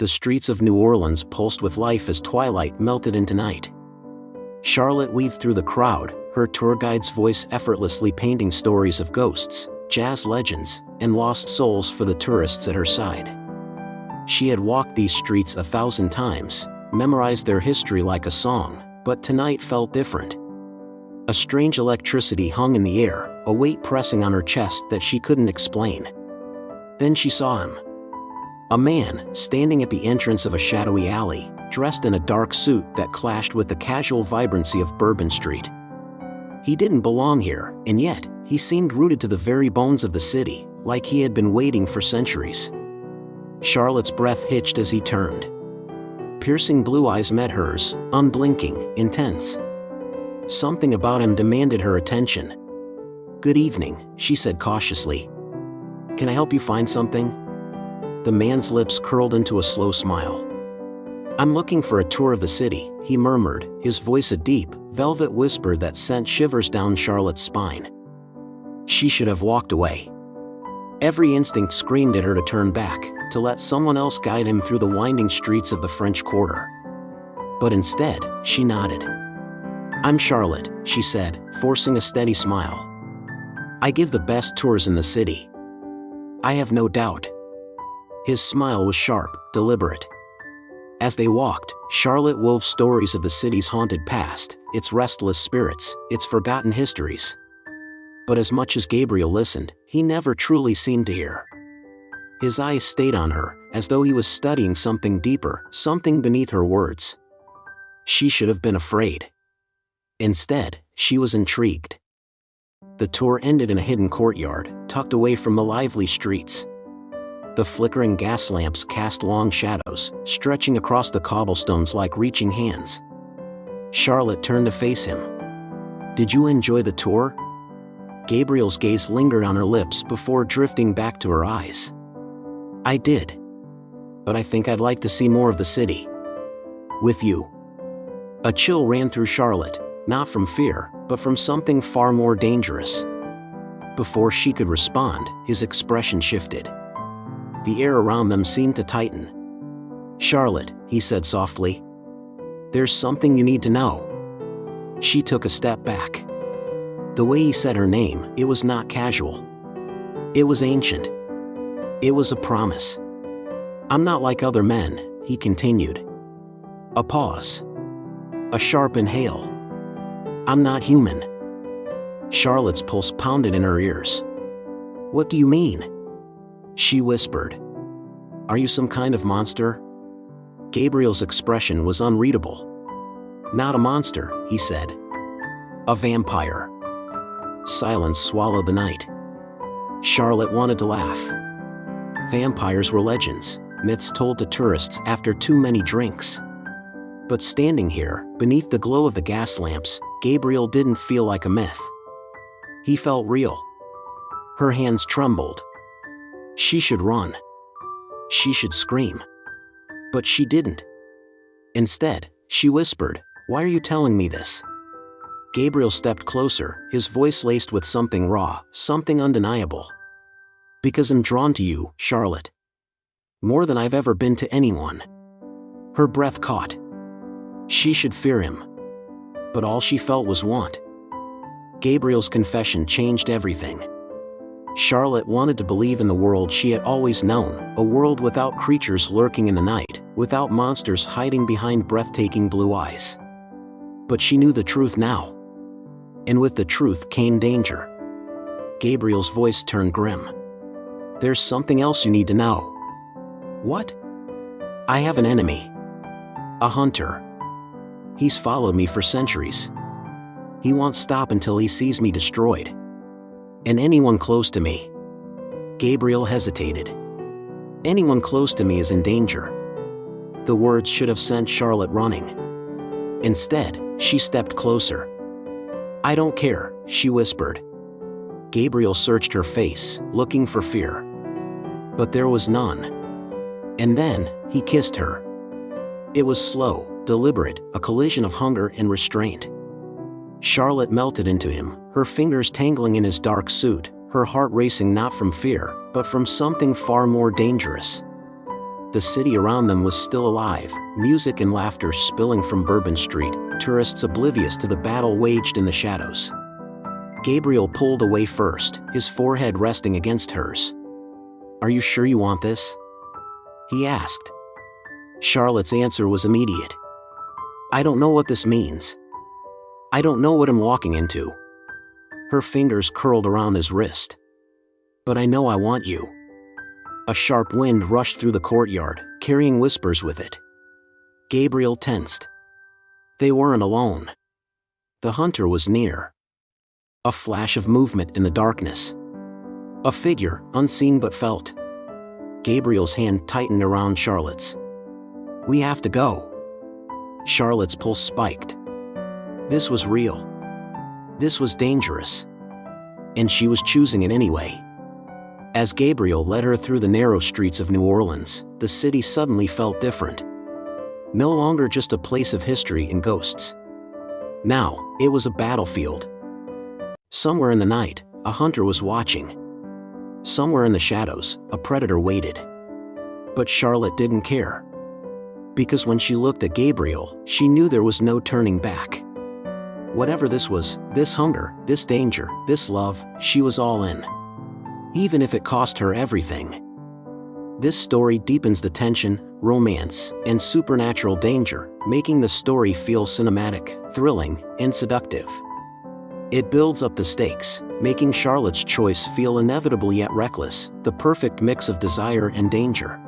The streets of New Orleans pulsed with life as twilight melted into night. Charlotte weaved through the crowd, her tour guide's voice effortlessly painting stories of ghosts, jazz legends, and lost souls for the tourists at her side. She had walked these streets 1,000 times, memorized their history like a song, but tonight felt different. A strange electricity hung in the air, a weight pressing on her chest that she couldn't explain. Then she saw him. A man, standing at the entrance of a shadowy alley, dressed in a dark suit that clashed with the casual vibrancy of Bourbon Street. He didn't belong here, and yet, he seemed rooted to the very bones of the city, like he had been waiting for centuries. Charlotte's breath hitched as he turned. Piercing blue eyes met hers, unblinking, intense. Something about him demanded her attention. "Good evening," she said cautiously. "Can I help you find something?" The man's lips curled into a slow smile. "I'm looking for a tour of the city," he murmured, his voice a deep, velvet whisper that sent shivers down Charlotte's spine. She should have walked away. Every instinct screamed at her to turn back, to let someone else guide him through the winding streets of the French Quarter. But instead, she nodded. "I'm Charlotte," she said, forcing a steady smile. "I give the best tours in the city." "I have no doubt." His smile was sharp, deliberate. As they walked, Charlotte wove stories of the city's haunted past, its restless spirits, its forgotten histories. But as much as Gabriel listened, he never truly seemed to hear. His eyes stayed on her, as though he was studying something deeper, something beneath her words. She should have been afraid. Instead, she was intrigued. The tour ended in a hidden courtyard, tucked away from the lively streets. The flickering gas lamps cast long shadows, stretching across the cobblestones like reaching hands. Charlotte turned to face him. "Did you enjoy the tour?" Gabriel's gaze lingered on her lips before drifting back to her eyes. "I did. But I think I'd like to see more of the city. With you." A chill ran through Charlotte, not from fear, but from something far more dangerous. Before she could respond, his expression shifted. The air around them seemed to tighten. "Charlotte," he said softly. "There's something you need to know." She took a step back. The way he said her name, it was not casual. It was ancient. It was a promise. "I'm not like other men," he continued. A pause. A sharp inhale. "I'm not human." Charlotte's pulse pounded in her ears. "What do you mean?" She whispered. "Are you some kind of monster?" Gabriel's expression was unreadable. "Not a monster," he said. "A vampire." Silence swallowed the night. Charlotte wanted to laugh. Vampires were legends, myths told to tourists after too many drinks. But standing here, beneath the glow of the gas lamps, Gabriel didn't feel like a myth. He felt real. Her hands trembled. She should run. She should scream. But she didn't. Instead, she whispered, "Why are you telling me this?" Gabriel stepped closer, his voice laced with something raw, something undeniable. "Because I'm drawn to you, Charlotte. More than I've ever been to anyone." Her breath caught. She should fear him. But all she felt was want. Gabriel's confession changed everything. Charlotte wanted to believe in the world she had always known, a world without creatures lurking in the night, without monsters hiding behind breathtaking blue eyes. But she knew the truth now. And with the truth came danger. Gabriel's voice turned grim. "There's something else you need to know." "What?" "I have an enemy. A hunter. He's followed me for centuries. He won't stop until he sees me destroyed. And anyone close to me." Gabriel hesitated. "Anyone close to me is in danger." The words should have sent Charlotte running. Instead, she stepped closer. "I don't care," she whispered. Gabriel searched her face, looking for fear. But there was none. And then, he kissed her. It was slow, deliberate, a collision of hunger and restraint. Charlotte melted into him, her fingers tangling in his dark suit, her heart racing not from fear, but from something far more dangerous. The city around them was still alive, music and laughter spilling from Bourbon Street, tourists oblivious to the battle waged in the shadows. Gabriel pulled away first, his forehead resting against hers. "Are you sure you want this?" he asked. Charlotte's answer was immediate. "I don't know what this means. I don't know what I'm walking into." Her fingers curled around his wrist. "But I know I want you." A sharp wind rushed through the courtyard, carrying whispers with it. Gabriel tensed. They weren't alone. The hunter was near. A flash of movement in the darkness. A figure, unseen but felt. Gabriel's hand tightened around Charlotte's. "We have to go." Charlotte's pulse spiked. This was real. This was dangerous. And she was choosing it anyway. As Gabriel led her through the narrow streets of New Orleans, the city suddenly felt different. No longer just a place of history and ghosts. Now, it was a battlefield. Somewhere in the night, a hunter was watching. Somewhere in the shadows, a predator waited. But Charlotte didn't care. Because when she looked at Gabriel, she knew there was no turning back. Whatever this was, this hunger, this danger, this love, she was all in. Even if it cost her everything. This story deepens the tension, romance, and supernatural danger, making the story feel cinematic, thrilling, and seductive. It builds up the stakes, making Charlotte's choice feel inevitable yet reckless, the perfect mix of desire and danger.